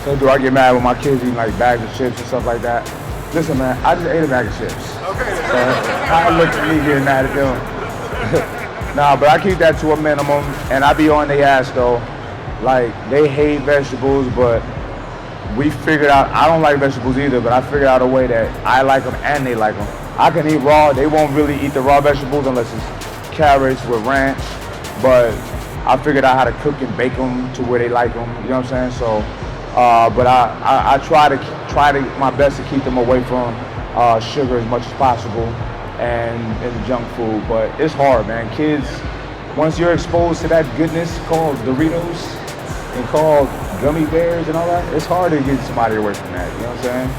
So do I get mad when my kids eat like bags of chips and stuff like that? Listen, man, I just ate a bag of chips. So I look at me getting mad at them. Nah, but I keep that to a minimum, and I be on their ass though. Like, they hate vegetables, but we figured out, I don't like vegetables either, but I figured out a way that I like them and they like them. I can eat raw. They won't really eat the raw vegetables unless it's carrots with ranch, but I figured out how to cook and bake them to where they like them. You know what I'm saying? So, but I try to my best to keep them away from sugar as much as possible and junk food. But it's hard, man. Kids, once you're exposed to that goodness called Doritos and called gummy bears and all that, it's hard to get somebody away from that. You know what I'm saying?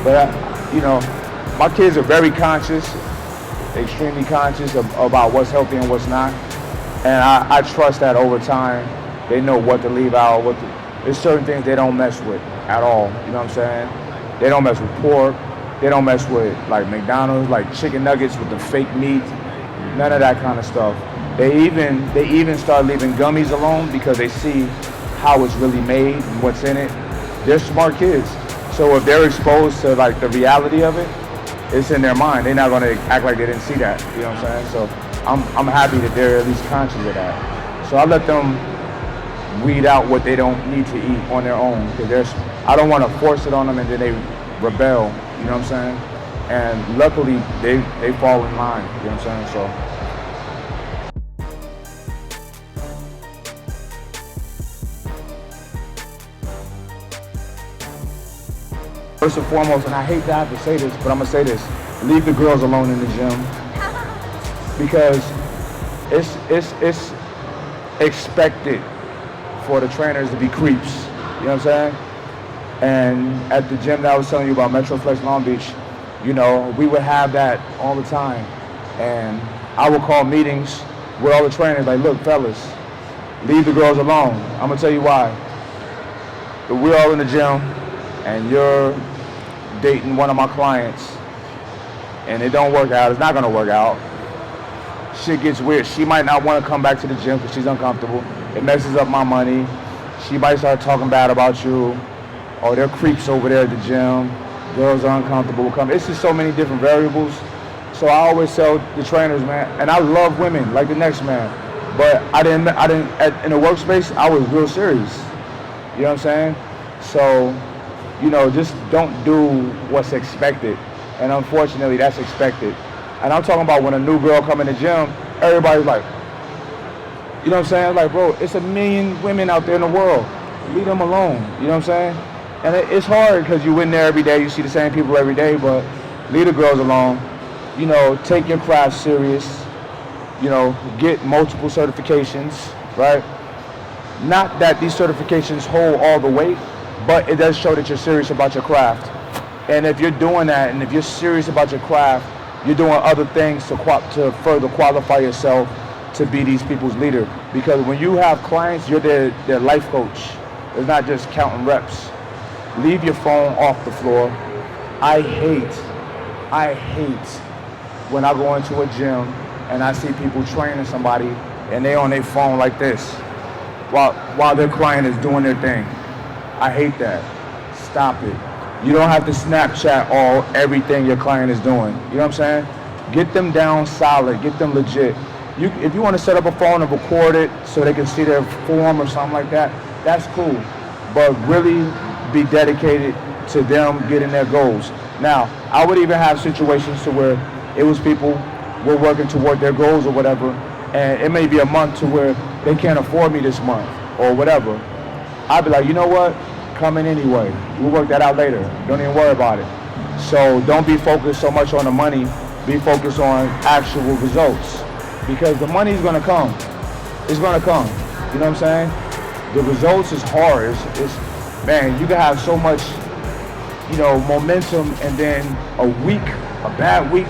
But you know, my kids are very conscious, extremely conscious about what's healthy and what's not. And I trust that over time, they know what to leave out. There's certain things they don't mess with at all. You know what I'm saying? They don't mess with pork. They don't mess with like McDonald's, like chicken nuggets with the fake meat. None of that kind of stuff. They even start leaving gummies alone because they see how it's really made and what's in it. They're smart kids. So if they're exposed to like the reality of it, it's in their mind. They're not gonna act like they didn't see that. You know what I'm saying? So I'm happy that they're at least conscious of that. So I let them weed out what they don't need to eat on their own, because I don't want to force it on them and then they rebel. You know what I'm saying? And luckily they fall in line. You know what I'm saying? So. First and foremost, and I hate to have to say this, but I'm gonna say this: leave the girls alone in the gym, because it's expected for the trainers to be creeps. You know what I'm saying? And at the gym that I was telling you about, Metroflex Long Beach, you know, we would have that all the time, and I would call meetings with all the trainers, like, look, fellas, leave the girls alone. I'm gonna tell you why. We're all in the gym, and you're dating one of my clients, and it don't work out. It's not gonna work out. Shit gets weird. She might not want to come back to the gym because she's uncomfortable. It messes up my money. She might start talking bad about you. Oh, they're creeps over there at the gym. Girls are uncomfortable. It's just so many different variables. So I always tell the trainers, man, and I love women like the next man, but I didn't in the workspace, I was real serious. You know what I'm saying? So, you know, just don't do what's expected. And unfortunately, that's expected. And I'm talking about when a new girl come in the gym, everybody's like, you know what I'm saying? Like, bro, it's a million women out there in the world. Leave them alone. You know what I'm saying? And it's hard because you in there every day, you see the same people every day, but leave the girls alone. You know, take your craft serious. You know, get multiple certifications, right? Not that these certifications hold all the weight, but it does show that you're serious about your craft. And if you're doing that, and if you're serious about your craft, you're doing other things to further qualify yourself to be these people's leader. Because when you have clients, you're their life coach. It's not just counting reps. Leave your phone off the floor. I hate when I go into a gym and I see people training somebody and they on their phone like this while their client is doing their thing. I hate that. Stop it. You don't have to Snapchat everything your client is doing. You know what I'm saying? Get them down solid. Get them legit. If you want to set up a phone and record it so they can see their form or something like that, that's cool. But really be dedicated to them getting their goals. Now, I would even have situations to where it was people were working toward their goals or whatever, and it may be a month to where they can't afford me this month or whatever. I'd be like, you know what? Come in anyway. We'll work that out later. Don't even worry about it. So don't be focused so much on the money. Be focused on actual results, because the money's gonna come. It's gonna come. You know what I'm saying? The results is hard. Man, you can have so much, you know, momentum, and then a bad week,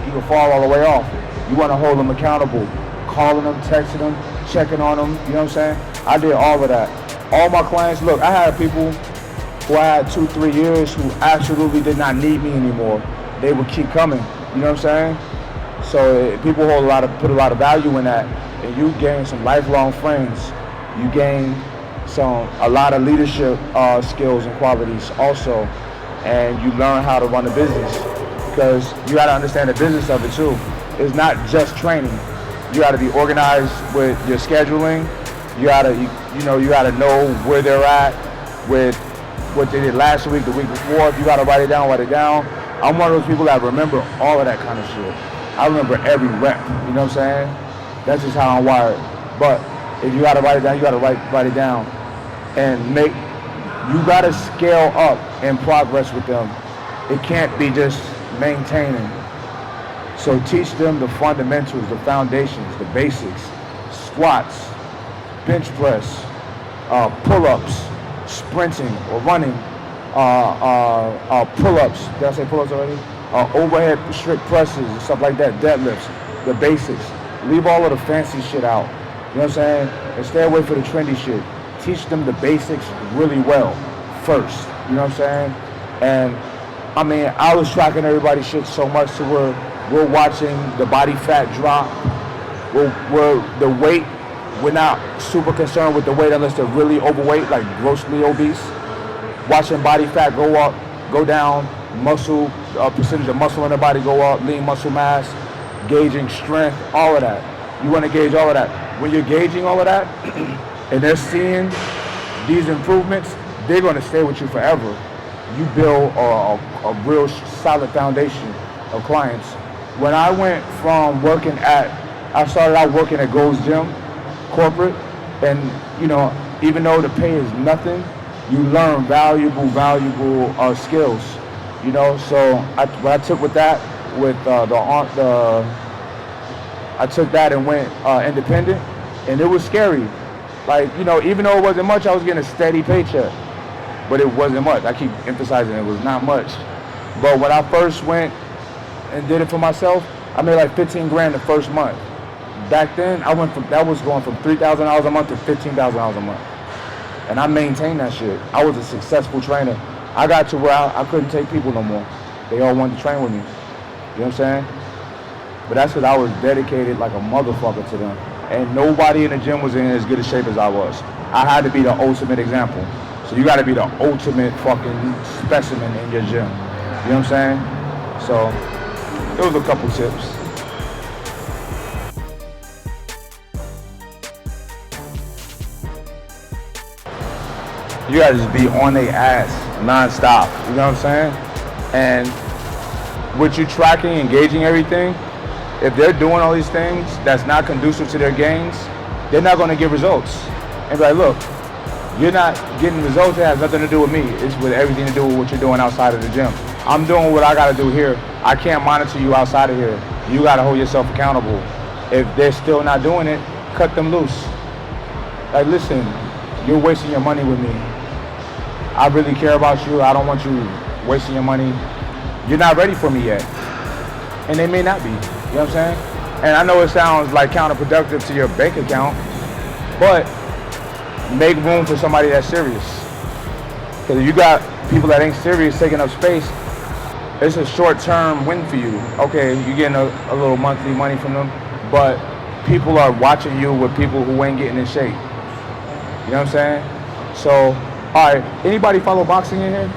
you can fall all the way off. You want to hold them accountable, calling them, texting them, checking on them. You know what I'm saying? I did all of that. All my clients, look, I had people who I had 2-3 years who absolutely did not need me anymore. They would keep coming. You know what I'm saying? So people put a lot of value in that, and you gain some lifelong friends. You gain a lot of leadership skills and qualities also, and you learn how to run a business because you got to understand the business of it too. It's not just training. You got to be organized with your scheduling. You got to you got to know where they're at with what they did last week, the week before. If you got to write it down, write it down. I'm one of those people that remember all of that kind of shit. I remember every rep. You know what I'm saying? That's just how I'm wired. But if you got to write it down, you got to write it down. And you got to scale up in progress with them. It can't be just maintaining. So teach them the fundamentals, the foundations, the basics, squats, bench press, pull-ups, sprinting or running, pull-ups. Did I say pull-ups already? Overhead strict presses, stuff like that, deadlifts, the basics. Leave all of the fancy shit out. You know what I'm saying? And stay away from the trendy shit. Teach them the basics really well first. You know what I'm saying? And I mean, I was tracking everybody's shit so much to where we're watching the body fat drop. We're the weight, we're not super concerned with the weight unless they're really overweight, like grossly obese. Watching body fat go up, go down, muscle, percentage of muscle in the body go up, lean muscle mass, gauging strength, all of that. You want to gauge all of that. When you're gauging all of that, and they're seeing these improvements, they're going to stay with you forever. You build a real solid foundation of clients. When I went from I started out working at Gold's Gym, corporate, and even though the pay is nothing, you learn valuable skills. So what I took with that, I took that and went independent, and it was scary. Like, even though it wasn't much, I was getting a steady paycheck, but it wasn't much. I keep emphasizing it was not much. But when I first went and did it for myself, I made like 15 grand the first month. Back then, that was going from $3,000 a month to $15,000 a month. And I maintained that shit. I was a successful trainer. I got to where I couldn't take people no more. They all wanted to train with me. You know what I'm saying? But that's because I was dedicated like a motherfucker to them. And nobody in the gym was in as good a shape as I was. I had to be the ultimate example. So you got to be the ultimate fucking specimen in your gym. You know what I'm saying? So those are a couple tips. You gotta just be on their ass non-stop. You know what I'm saying? And with you tracking, engaging everything, if they're doing all these things that's not conducive to their gains, they're not gonna get results. And be like, look, you're not getting results, it has nothing to do with me. It's with everything to do with what you're doing outside of the gym. I'm doing what I gotta do here. I can't monitor you outside of here. You gotta hold yourself accountable. If they're still not doing it, cut them loose. Like, listen, you're wasting your money with me. I really care about you. I don't want you wasting your money. You're not ready for me yet. And they may not be. You know what I'm saying? And I know it sounds like counterproductive to your bank account, but make room for somebody that's serious. Because if you got people that ain't serious taking up space, it's a short-term win for you. Okay, you're getting a little monthly money from them, but people are watching you with people who ain't getting in shape. You know what I'm saying? So, all right, anybody follow boxing in here?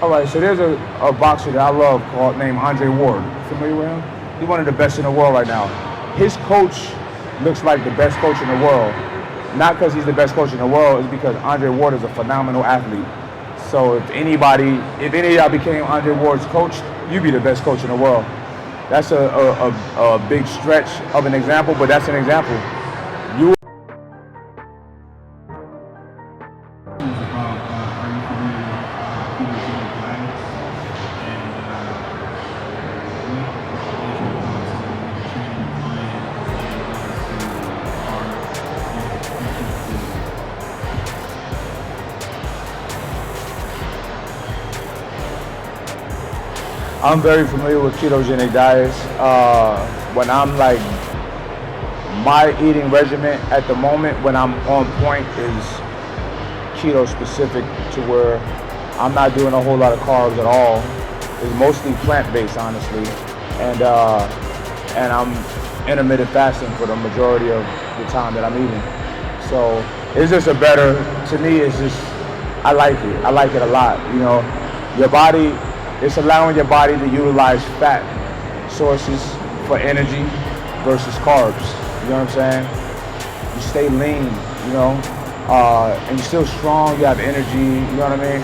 All right, so there's a boxer that I love named Andre Ward. Familiar with him? He's one of the best in the world right now. His coach looks like the best coach in the world. Not because he's the best coach in the world, it's because Andre Ward is a phenomenal athlete. So if any of y'all became Andre Ward's coach, you'd be the best coach in the world. That's a big stretch of an example, but that's an example. You I'm very familiar with ketogenic diets. When I'm like, my eating regimen at the moment when I'm on point is keto specific, to where I'm not doing a whole lot of carbs at all. It's mostly plant-based, honestly. And I'm intermittent fasting for the majority of the time that I'm eating. So it's just a better, to me, it's just, I like it. I like it a lot. You know, your body, it's allowing your body to utilize fat sources for energy versus carbs. You know what I'm saying? You stay lean, you know, and you're still strong, you have energy, you know what I mean?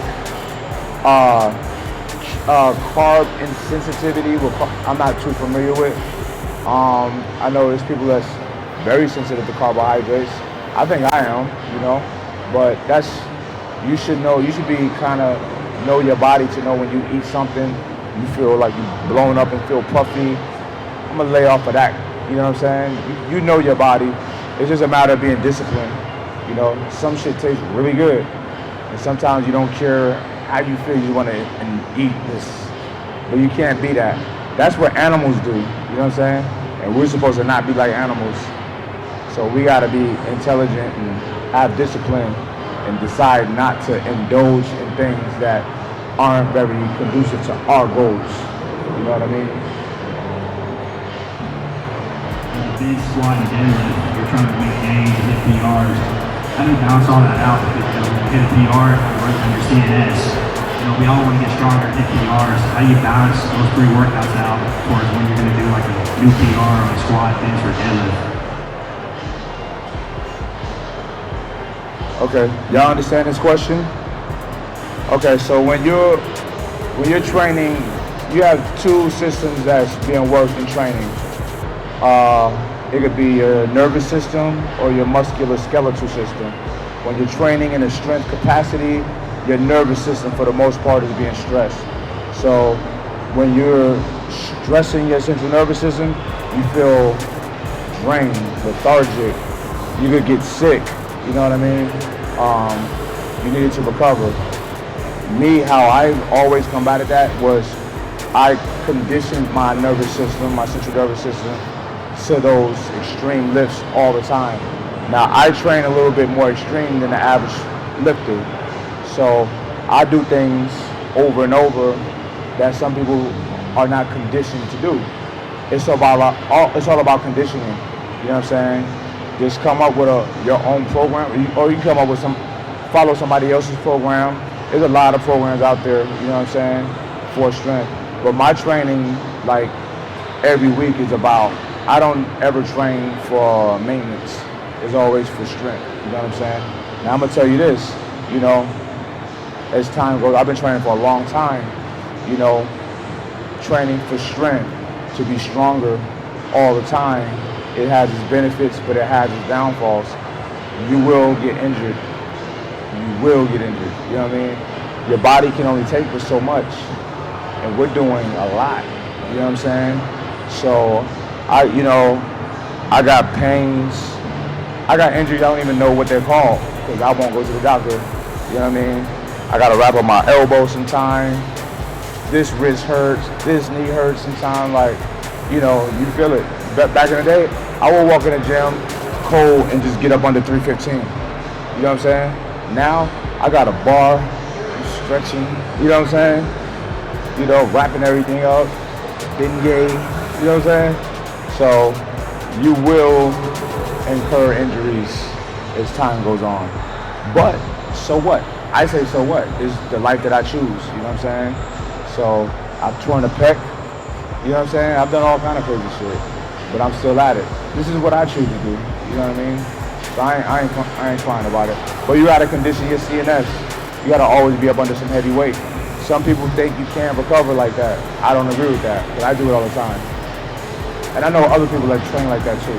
Carb insensitivity, I'm not too familiar with. I know there's people that's very sensitive to carbohydrates. I think I am, you know, but you should know, you should be kind of know your body to know when you eat something, you feel like you're blown up and feel puffy. I'm gonna lay off of that, you know what I'm saying? You know your body. It's just a matter of being disciplined. You know, some shit tastes really good, and sometimes you don't care how you feel, you want to eat this, but you can't be that. That's what animals do, you know what I'm saying? And we're supposed to not be like animals. So we gotta be intelligent and have discipline and decide not to indulge in things that aren't very conducive to our goals. You know what I mean? Big squat and deadlift, you're trying to make gains and hit PRs. How do you balance all that out? Because, you know, when you hit a PR, you work on your CNS. You know, we all want to get stronger and hit PRs. How do you balance those 3 workouts out towards when you're going to do like a new PR on a squat, bench, or deadlift? Okay, y'all understand this question? Okay, so when you're training, you have 2 systems that's being worked in training. It could be your nervous system or your musculoskeletal system. When you're training in a strength capacity, your nervous system for the most part is being stressed. So when you're stressing your central nervous system, you feel drained, lethargic, you could get sick, you know what I mean? You needed to recover. Me, how I always combated that was I conditioned my nervous system, my central nervous system, to those extreme lifts all the time. Now I train a little bit more extreme than the average lifter. So I do things over and over that some people are not conditioned to do. It's all about conditioning. You know what I'm saying? Just come up with your own program, or you can come up with follow somebody else's program. There's a lot of programs out there, you know what I'm saying, for strength. But my training, like every week, is about, I don't ever train for maintenance. It's always for strength, you know what I'm saying? Now I'm gonna tell you this, you know, as time goes, I've been training for a long time, you know, training for strength, to be stronger all the time. It has its benefits, but it has its downfalls. You will get injured. You will get injured, you know what I mean? Your body can only take for so much, and we're doing a lot, you know what I'm saying? So, I got pains. I got injuries, I don't even know what they're called, because I won't go to the doctor, you know what I mean? I gotta wrap up my elbow sometime. This wrist hurts, this knee hurts sometimes, like, you know, you feel it. Back in the day, I would walk in the gym cold and just get up under 315. You know what I'm saying? Now, I got a bar, stretching, you know what I'm saying? You know, wrapping everything up, Bengay, you know what I'm saying? So, you will incur injuries as time goes on. But, so what? I say so what? It's the life that I choose, you know what I'm saying? So, I've torn a pec, you know what I'm saying? I've done all kind of crazy shit, but I'm still at it. This is what I choose to do, you know what I mean? So I ain't crying about it. But you gotta condition your CNS. You gotta always be up under some heavy weight. Some people think you can't recover like that. I don't agree with that, but I do it all the time. And I know other people that train like that too.